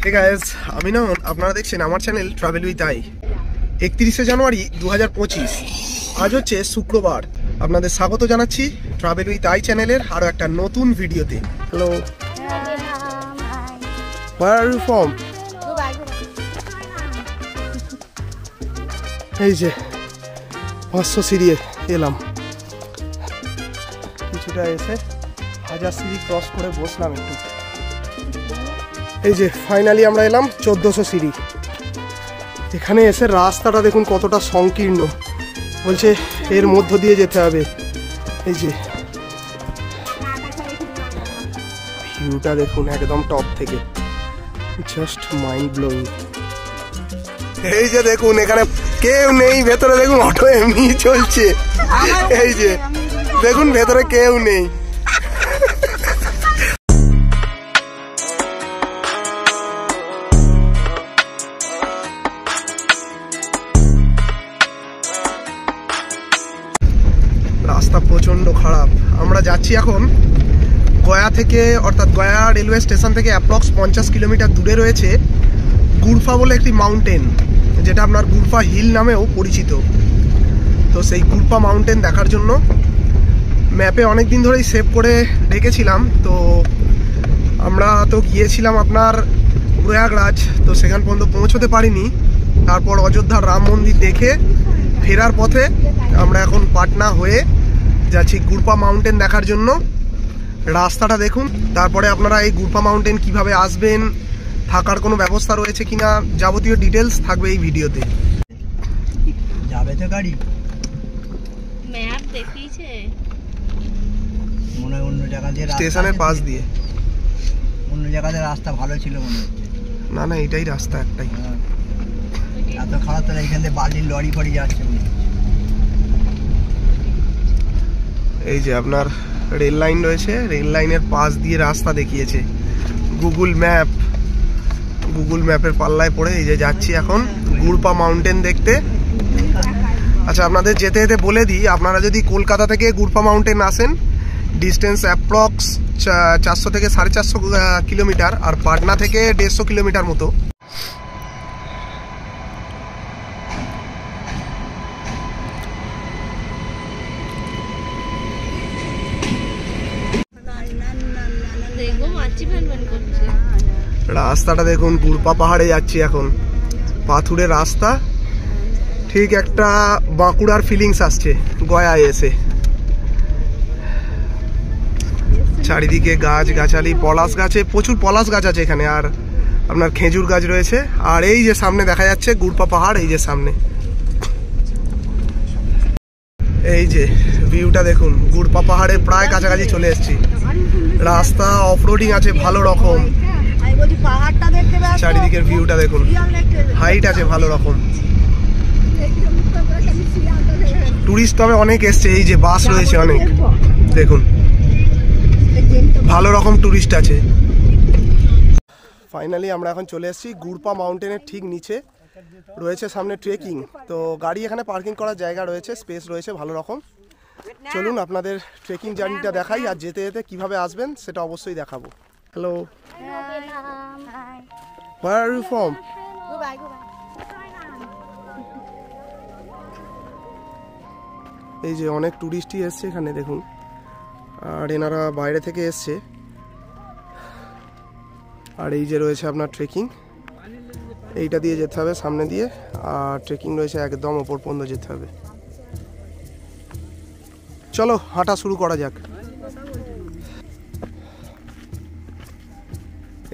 Hey guys, আমি না আপনারা দেখছেন আমার চ্যানেল ট্রাভেল উইথ আই। 31শে জানুয়ারি 2025, আজ হচ্ছে শুক্রবার। আপনাদের স্বাগত জানাচ্ছি ট্রাভেল উইথ আই চ্যানেলের আরও একটা নতুন ভিডিওতে। Hello, where are you from? এই যে 500 সিঁড়ি এলাম, কিছুটা এসে 1000 সিঁড়ি ক্রস করে বসলাম একটু। এই যে ফাইনালি আমরা এলাম 1400 সিঁড়ি। এখানে এসে রাস্তাটা দেখুন কতটা সংকীর্ণ, বলছে এর মধ্য দিয়ে যেতে হবে। এই যে ভিউটা দেখুন একদম টপ থেকে, জাস্ট মাইন্ড ব্লোয়িং। এই যে দেখুন এখানে কেউ নেই, ভেতরে দেখুন অটো এমনি চলছে। এই যে দেখুন ভেতরে কেউ নেই। রাস্তা প্রচণ্ড খারাপ। আমরা যাচ্ছি এখন গয়া থেকে, অর্থাৎ গয়া রেলওয়ে স্টেশন থেকে অ্যাপ্রক্স 50 কিলোমিটার দূরে রয়েছে গুরফা বলে একটি মাউন্টেন, যেটা আপনার গুরফা হিল নামেও পরিচিত। তো সেই গুরফা মাউন্টেন দেখার জন্য ম্যাপে অনেক দিন ধরেই সেভ করে রেখেছিলাম। তো আমরা তো গিয়েছিলাম আপনার প্রয়াগরাজ, তো সেখান পর্যন্ত পৌঁছতে পারিনি। তারপর অযোধ্যার রাম মন্দির দেখে ফেরার পথে আমরা এখন পাটনা হয়ে যাচ্ছি গুরফা মাউন্টেন দেখার জন্য। রাস্তাটা দেখুন, তারপরে আপনারা এই গুরফা মাউন্টেন কিভাবে আসবেন, থাকার কোনো ব্যবস্থা রয়েছে কিনা, যাবতীয় ডিটেলস থাকবে এই ভিডিওতে। যাবে তো গাড়ি, ম্যাপ দেখিয়েছে মনে হয় অন্য জায়গা দিয়ে, স্টেশনের পাশ দিয়ে। অন্য জায়গাতে রাস্তা ভালো ছিল মনে হচ্ছে। না না, এটাই রাস্তা একটাই। এত খারাপ তো, এখান থেকে বালির লরি ফরি যাচ্ছে। এই যে আপনার রেল লাইন রয়েছে, রেল লাইনের পাশ দিয়ে রাস্তা দেখিয়েছে গুগল ম্যাপের পাল্লায় পড়ে। এই যে যাচ্ছি এখন গুরফা মাউন্টেন দেখতে। আচ্ছা, আপনাদের যেতে যেতে বলে দিই, আপনারা যদি কলকাতা থেকে গুরফা মাউন্টেন আসেন, ডিস্টেন্স অ্যাপ্রক্স 400 থেকে 450 কিলোমিটার, আর পাটনা থেকে 150 কিলোমিটার মতো। রাস্তাটা দেখুন, গুরফা পাহাড়ে যাচ্ছি এখন, পাথুরের রাস্তা, ঠিক একটা বাঁকুড়ার ফিলিংস আসছে গয়ায় এসে। চারিদিকে গাছ গাছালি, পলাশ গাছে, প্রচুর পলাশ গাছ আছে এখানে, আর আপনার খেজুর গাছ রয়েছে। আর এই যে সামনে দেখা যাচ্ছে গুরফা পাহাড়, এই যে সামনে, এই যে ভিউটা দেখুন, গুরফা পাহাড়ের প্রায় কাছাকাছি চলে এসেছি। রাস্তা অফরোডিং আছে ভালো রকম, চারিদিকের ভিউটা দেখুন, হাইট আছে ভালো রকম। টুরিস্ট তবে অনেক এসছে, এই যে বাস রয়েছে অনেক, দেখুন ভালো রকম টুরিস্ট আছে। ফাইনালি আমরা এখন চলে এসেছি গুরফা মাউন্টেনের ঠিক নিচে রয়েছে সামনে ট্রেকিং। তো গাড়ি এখানে পার্কিং করার জায়গা রয়েছে, স্পেস রয়েছে ভালো রকম। চলুন আপনাদের ট্রেকিং জার্নিটা দেখাই, আর যেতে যেতে কিভাবে আসবেন সেটা অবশ্যই দেখাবো। Hello, where are you from? এই যে অনেক টুরিস্টই এসছে এখানে দেখুন, আর এনারা বাইরে থেকে এসছে। আর এই যে রয়েছে আপনার ট্রেকিং, এইটা দিয়ে যেতে হবে সামনে দিয়ে, আর ট্রেকিং রয়েছে একদম ওপর পর্যন্ত যেতে হবে। চলো হাঁটা শুরু করা যাক।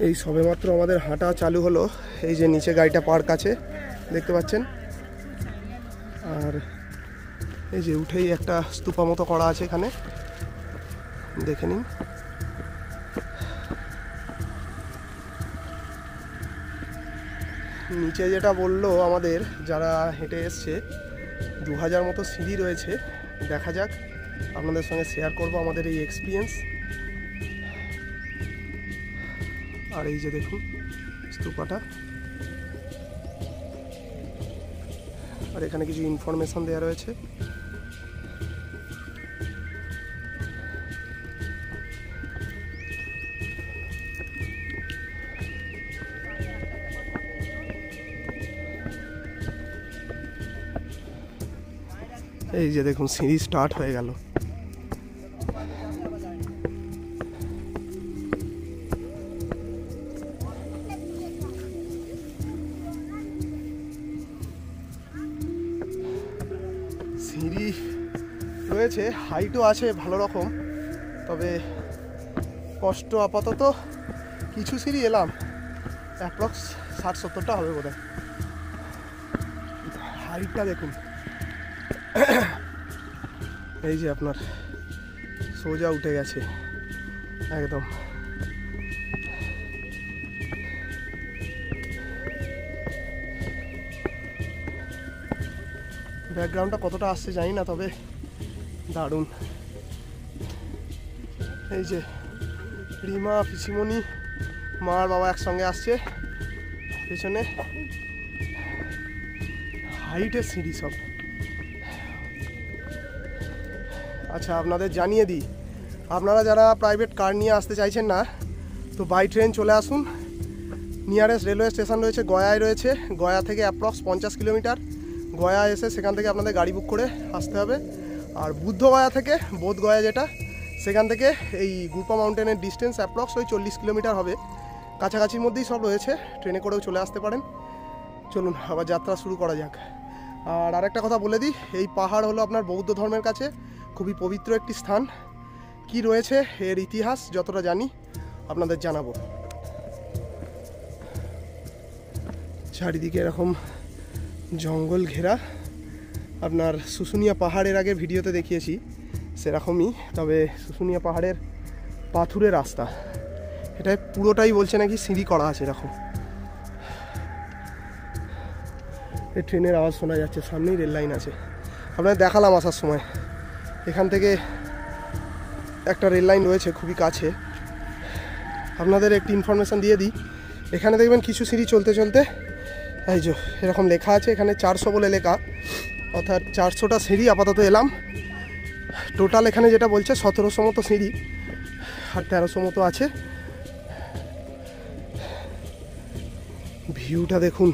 এই সবেমাত্র আমাদের হাঁটা চালু হলো। এই যে নিচে গাড়িটা পার্ক আছে দেখতে পাচ্ছেন, আর এই যে উঠেই একটা স্তূপা মতো করা আছে এখানে, দেখে নিন। নিচে যেটা বললো আমাদের যারা হেঁটে এসছে, 2000 মতো সিঁড়ি রয়েছে। দেখা যাক, আপনাদের সঙ্গে শেয়ার করব আমাদের এই এক্সপিরিয়েন্স। আর এই যে দেখুন স্তূপাটা, আর এখানে কিছু ইনফরমেশন দেওয়া রয়েছে। এই যে দেখুন সিঁড়ি স্টার্ট হয়ে গেল। সিঁড়ি রয়েছে, হাইটও আছে ভালো রকম, তবে কষ্ট আপাতত। কিছু সিঁড়ি এলাম, অ্যাপ্রক্স 60-70টা হবে বোধ হয়। হাইটটা দেখুন, এই যে আপনার সোজা উঠে গেছে একদম। ব্যাকগ্রাউন্ডটা কতটা আসছে জানি না, তবে দারুণ। এই যে রিমা, পিসিমণি, মা আর বাবা একসঙ্গে আসছে, পেছনে হাইটের সিঁড়ি সব। আচ্ছা, আপনাদের জানিয়ে দিই, আপনারা যারা প্রাইভেট কার নিয়ে আসতে চাইছেন না, তো বাই ট্রেন চলে আসুন। নিয়ারেস্ট রেলওয়ে স্টেশন রয়েছে গয়ায় রয়েছে। গয়া থেকে অ্যাপ্রক্স 50 কিলোমিটার। গয়া এসে সেখান থেকে আপনাদের গাড়ি বুক করে আসতে হবে। আর বুদ্ধগয়া থেকে বোধগয়া যেটা, সেখান থেকে এই গুরপা মাউন্টেনের ডিস্টেন্স অ্যাপ্রক্স ওই 40 কিলোমিটার হবে। কাছাকাছির মধ্যেই সব রয়েছে, ট্রেনে করেও চলে আসতে পারেন। চলুন আবার যাত্রা শুরু করা যাক। আর আরেকটা কথা বলে দিই, এই পাহাড় হলো আপনার বৌদ্ধ ধর্মের কাছে খুবই পবিত্র একটি স্থান। কি রয়েছে এর ইতিহাস যতটা জানি আপনাদের জানাবো। চারিদিকে এরকম জঙ্গল ঘেরা। আপনার শুশুনিয়া পাহাড়ের আগে ভিডিওতে দেখিয়েছি সেরকমই, তবে শুশুনিয়া পাহাড়ের পাথুরে রাস্তা, এটা পুরোটাই বলছে নাকি সিঁড়ি করা আছে। এরকম এই ট্রেনের আওয়াজ শোনা যাচ্ছে, সামনেই রেল লাইন আছে। আপনাদের দেখালাম আসার সময়, এখান থেকে একটা রেল লাইন রয়েছে খুবই কাছে। আপনাদের একটি ইনফরমেশান দিয়ে দিই, এখানে দেখবেন কিছু সিঁড়ি চলতে চলতে এই যে এরকম লেখা আছে, এখানে 400 বলে লেখা, অর্থাৎ 400টা সিঁড়ি আপাতত এলাম। টোটাল এখানে যেটা বলছে 1700 মতো সিঁড়ি আর 1300 মতো আছে। ভিউটা দেখুন,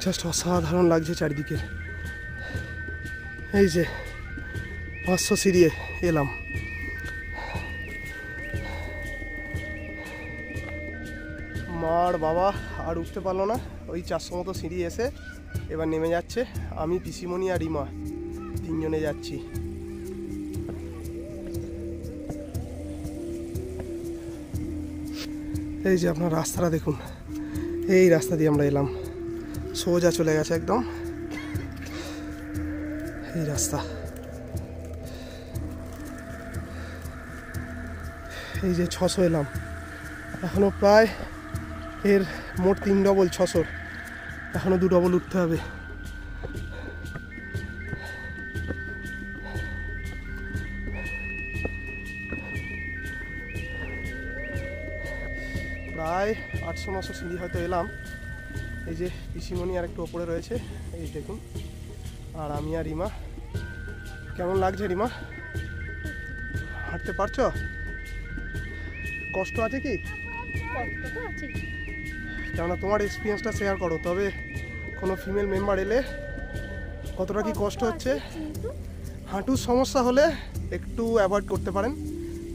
জাস্ট অসাধারণ লাগছে চারিদিকে। এই যে 500 সিঁড়ি এলাম। মার বাবা আর উঠতে পারলো না, ওই 400 মতো সিঁড়ি এসে এবার নেমে যাচ্ছে। আমি, পিসিমণি আর রিমা 3 জনে যাচ্ছি। এই যে আপনার রাস্তাটা দেখুন, এই রাস্তা দিয়ে আমরা এলাম, সোজা চলে গেছে একদম এই রাস্তা। এই যে 600 এলাম, এখনো প্রায় এর মোট 3 ডবল 600, এখনো 2 ডবল উঠতে হবে। প্রায় 800-900 সিঁড়ি হয়তো এলাম। এই যে পিসিমণি আর একটু ওপরে রয়েছে, এই দেখুন, আর আমি আর রিমা। কেমন লাগছে রিমা, হাঁটতে পারছো? কষ্ট আছে কি? কেননা তোমার এক্সপিরিয়েন্সটা শেয়ার করো, তবে কোনো ফিমেল মেম্বার এলে কতটা কি কষ্ট হচ্ছে। হাঁটুর সমস্যা হলে একটু অ্যাভয়েড করতে পারেন।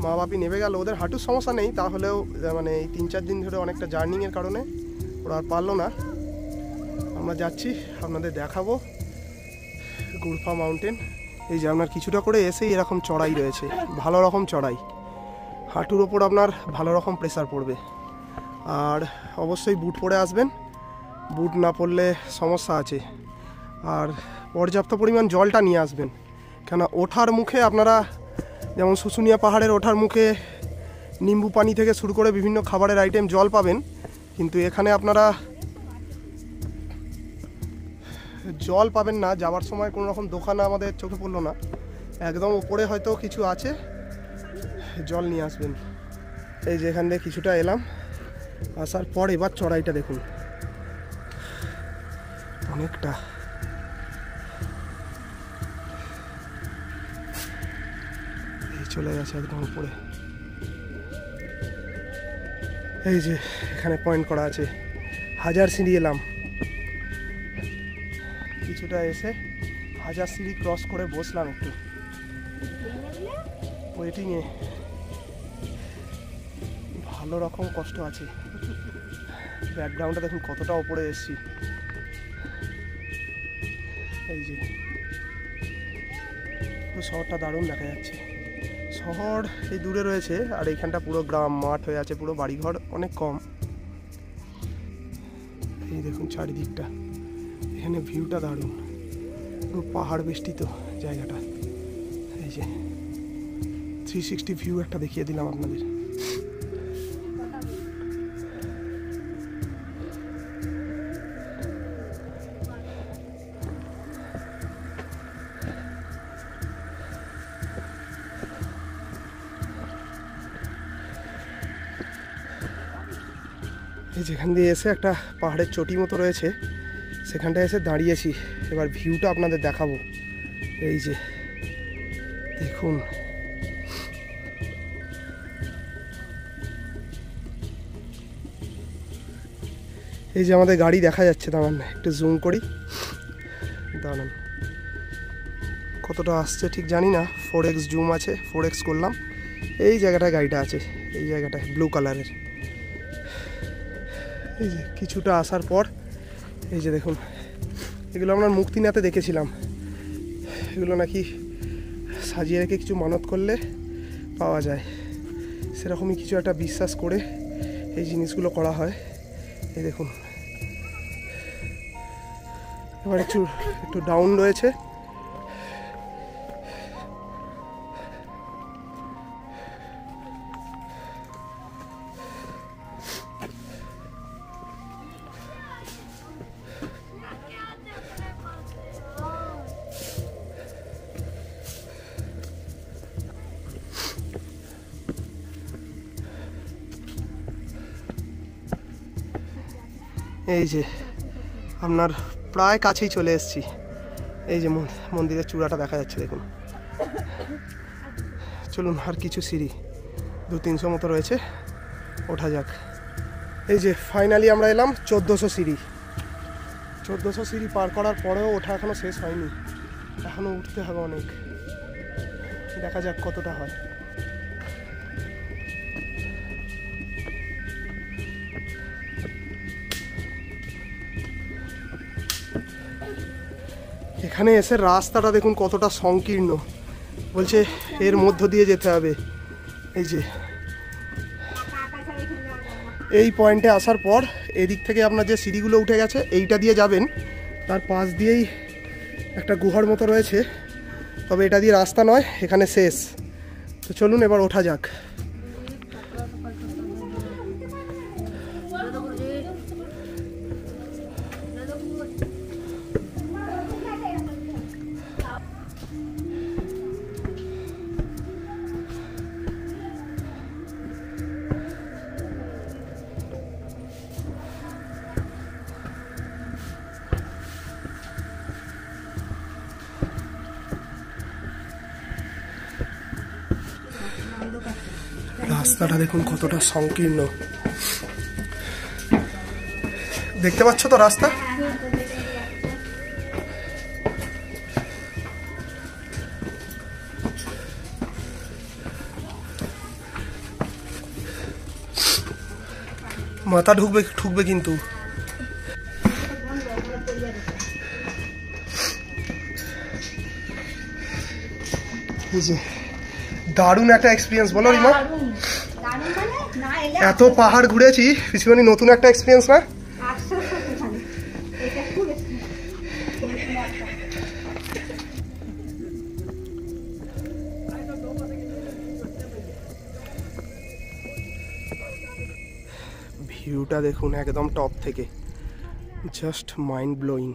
মা বাপি নেমে গেল, ওদের হাঁটুর সমস্যা নেই, তাহলেও মানে এই 3-4 দিন ধরে অনেকটা জার্নিংয়ের কারণে ওরা আর পারলো না। আমরা যাচ্ছি, আপনাদের দেখাবো গুরপা মাউন্টেন। এই যে আপনার কিছুটা করে এসেই এরকম চড়াই রয়েছে, ভালো রকম চড়াই, হাঁটুর ওপর আপনার ভালো রকম প্রেসার পড়বে। আর অবশ্যই বুট পরে আসবেন, বুট না পরলে সমস্যা আছে। আর পর্যাপ্ত পরিমাণ জলটা নিয়ে আসবেন, কেন ওঠার মুখে আপনারা যেমন শুশুনিয়া পাহাড়ের ওঠার মুখে নিম্বু পানি থেকে শুরু করে বিভিন্ন খাবারের আইটেম জল পাবেন, কিন্তু এখানে আপনারা জল পাবেন না। যাওয়ার সময় কোনো রকম দোকান আমাদের চোখে পড়লো না, একদম উপরে হয়তো কিছু আছে, জল নিয়ে আসবেন। এই যে এখান থেকে কিছুটা এলাম, আসার পর এবার চড়াইটা দেখুন, অনেকটা। এই চলে গেছে একদম উপরে। এই যে এখানে পয়েন্ট করা আছে, 1000 সিঁড়ি এলাম। কিছুটা এসে হাজার সিঁড়ি ক্রস করে বসলাম একটু ওয়েটিংয়ে। ভালো রকম কষ্ট আছে। ব্যাকগ্রাউন্ডটা দেখুন কতটা ওপরে এসেছি। এই যে শহরটা দারুণ দেখা যাচ্ছে। শহর এই দূরে রয়েছে আর এইখানটা পুরো গ্রাম মাঠ হয়ে আছে, পুরো বাড়িঘর অনেক কম। এই দেখুন চারিদিকটা, এখানে ভিউটা দারুণ, পুরো পাহাড় বেষ্টিত জায়গাটা। এই যে 360 ভিউ একটা দেখিয়ে দিলাম আপনাদের। এই যেখান দিয়ে এসে একটা পাহাড়ের চটি মতো রয়েছে, সেখানটায় এসে দাঁড়িয়েছি। এবার ভিউটা আপনাদের দেখাবো। এই যে দেখুন, এই যে আমাদের গাড়ি দেখা যাচ্ছে, দাঁড়ান একটু জুম করি, দাঁড়ান কতটা আসছে ঠিক জানি না। 4x জুম আছে, 4x করলাম। এই জায়গাটায় গাড়িটা আছে, এই জায়গাটায় ব্লু কালারের। এই যে কিছুটা আসার পর এই যে দেখুন, এগুলো আমরা মুক্তিনাথে দেখেছিলাম। এগুলো নাকি সাজিয়ে রেখে কিছু মানত করলে পাওয়া যায়, সেরকমই কিছু একটা বিশ্বাস করে এই জিনিসগুলো করা হয়। এই দেখুন, এবার একটু ডাউন রয়েছে। এই যে আপনার প্রায় কাছেই চলে এসেছি। এই যে মন্দিরের চূড়াটা দেখা যাচ্ছে দেখুন। চলুন, আর কিছু সিঁড়ি 200-300 মতো রয়েছে, ওঠা যাক। এই যে ফাইনালি আমরা এলাম 1400 সিঁড়ি। 1400 সিঁড়ি পার করার পরেও ওঠা এখনো শেষ হয়নি, এখনো উঠতে হবে অনেক। দেখা যাক কতটা হয়। এখানে এসে রাস্তাটা দেখুন কতটা সংকীর্ণ, বলছে এর মধ্য দিয়ে যেতে হবে। এই যে এই পয়েন্টে আসার পর এদিক থেকে আপনার যে সিঁড়িগুলো উঠে গেছে এইটা দিয়ে যাবেন, তার পাশ দিয়েই একটা গুহার মতো রয়েছে, তবে এটা দিয়ে রাস্তা নয়, এখানে শেষ। তো চলুন এবার ওঠা যাক। রাস্তাটা দেখুন কতটা সংকীর্ণ, দেখতে পাচ্ছ তো রাস্তা। মাথা ঠুকবে কিন্তু। দারুণ একটা এক্সপিরিয়েন্স, বলো রিমা। এত পাহাড় ঘুরেছি, পিছনে নতুন একটা এক্সপিরিয়েন্স না? ভিউটা দেখুন একদম টপ থেকে, জাস্ট মাইন্ড ব্লোয়িং।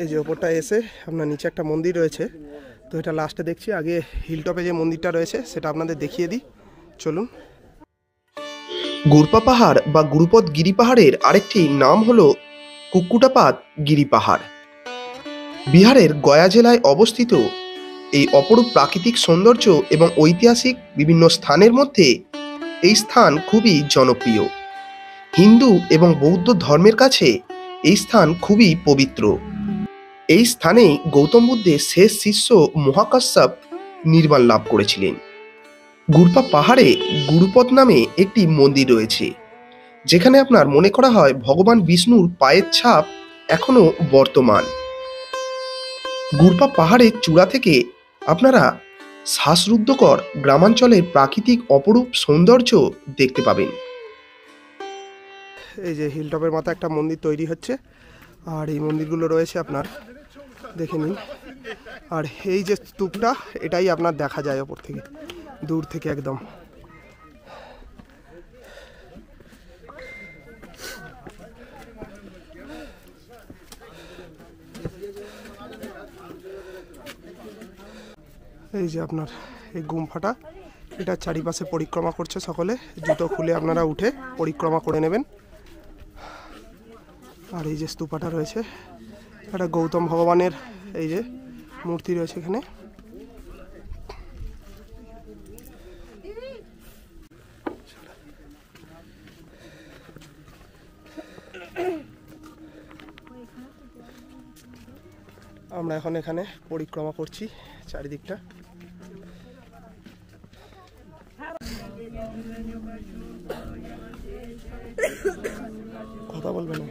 এই যে ওপরটা এসে আপনার নিচে একটা মন্দির রয়েছে, তো এটা লাস্টে দেখছি। আগে হিলটপে যে মন্দিরটা রয়েছে সেটা আপনাদের দেখিয়ে দিই, চলুন। গুরপা পাহাড় বা গুরুপদ গিরি পাহাড়ের আরেকটি নাম হলো কুক্কুটাপাত গিরি পাহাড়। বিহারের গয়া জেলায় অবস্থিত এই অপরূপ প্রাকৃতিক সৌন্দর্য এবং ঐতিহাসিক বিভিন্ন স্থানের মধ্যে এই স্থান খুবই জনপ্রিয়। হিন্দু এবং বৌদ্ধ ধর্মের কাছে এই স্থান খুবই পবিত্র। এই স্থানেই গৌতম বুদ্ধের শেষ শিষ্য মহাকাশ্যপ নির্বাণ লাভ করেছিলেন। গুরপা পাহাড়ে গুরুপদ নামে একটি মন্দির রয়েছে, যেখানে আপনার মনে করা হয় ভগবান বিষ্ণুর পায়ের ছাপ এখনো বর্তমান। গুরপা পাহাড়ের চূড়া থেকে আপনারা শ্বাসরুদ্ধকর গ্রামাঞ্চলের প্রাকৃতিক অপরূপ সৌন্দর্য দেখতে পাবেন। এই যে হিলটপের মাথায় একটা মন্দির তৈরি হচ্ছে, আর এই মন্দিরগুলো রয়েছে আপনার দেখে নিন। আর এই যে স্তূপটা, এটাই আপনার দেখা যায় ওপর থেকে, দূর থেকে একদম। এই যে আপনার এই গুম্ফাটা, এটা চারিপাশে পরিক্রমা করছে সকলে। জুতো খুলে আপনারা উঠে পরিক্রমা করে নেবেন। আর এই যে স্তূপাটা রয়েছে, এটা গৌতম ভগবানের এই যে মূর্তি রয়েছে এখানে। আমরা এখন এখানে পরিক্রমা করছি চারিদিকটা। কথা বলবে না।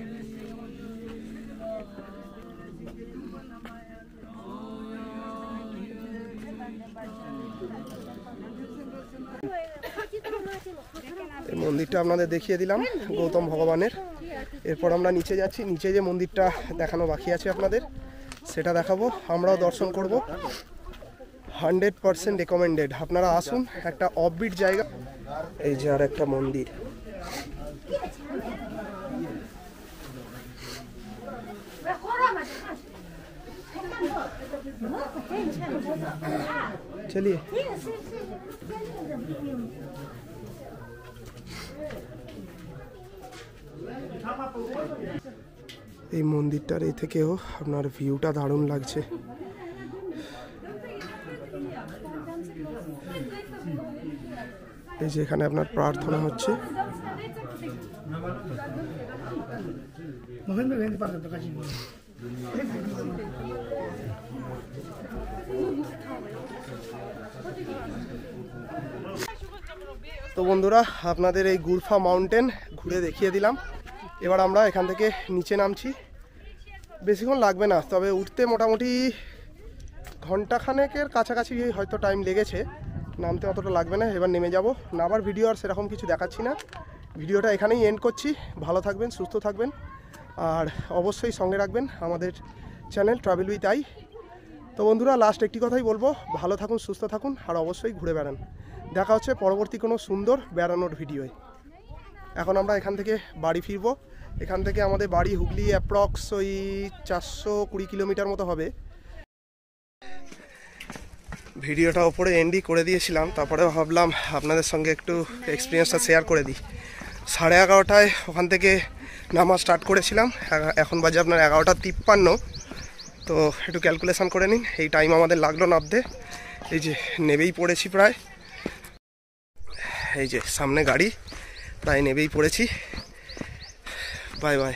এই মন্দিরটা আপনাদের দেখিয়ে দিলাম গৌতম ভগবানের। এরপর আমরা নিচে যাচ্ছি। নিচে যে মন্দিরটা দেখানো বাকি আছে আপনাদের, সেটা দেখাবো, আমরাও দর্শন করব। 100% রেকমেন্ডেড, আপনারা আসুন, একটা অফবিট জায়গা। এই যে আর একটা মন্দির, চলিয়ে এই মন্দিরটার এই থেকেও আপনার ভিউটা দারুণ লাগছে। এই যে এখানে আপনার প্রার্থনা হচ্ছে। তো বন্ধুরা, আপনাদের এই গুরফা মাউন্টেন ঘুরে দেখিয়ে দিলাম। এবার আমরা এখান থেকে নিচে নামছি। বেশিক্ষণ লাগবে না, তবে উঠতে মোটামুটি ঘন্টাখানেকের কাছাকাছি হয়তো টাইম লেগেছে, নামতে অতটা লাগবে না। এবার নেমে যাব। নামার ভিডিও আর সেরকম কিছু দেখাচ্ছি না, ভিডিওটা এখানেই এন্ড করছি। ভালো থাকবেন, সুস্থ থাকবেন, আর অবশ্যই সঙ্গে রাখবেন আমাদের চ্যানেল ট্রাভেল উইথ আই। তো বন্ধুরা, লাস্ট একটি কথাই বলবো, ভালো থাকুন, সুস্থ থাকুন, আর অবশ্যই ঘুরে বেড়ান। দেখা হচ্ছে পরবর্তী কোনো সুন্দর বেড়ানোর ভিডিওয়। এখন আমরা এখান থেকে বাড়ি ফিরবো। এখান থেকে আমাদের বাড়ি হুগলি অ্যাপ্রক্স ওই 420 কিলোমিটার মতো হবে। ভিডিওটা ওপরে এন্ডই করে দিয়েছিলাম, তারপরে ভাবলাম আপনাদের সঙ্গে একটু এক্সপিরিয়েন্সটা শেয়ার করে দিই। 11:30টায় ওখান থেকে নামা স্টার্ট করেছিলাম, এখন বাজে আপনার 11:53। তো একটু ক্যালকুলেশন করে নিন, এই টাইম আমাদের লাগলো নামতে। এই যে নেবেই পড়েছি প্রায়, এই যে সামনে গাড়ি, প্রায় নেবেই পড়েছি। Bye bye.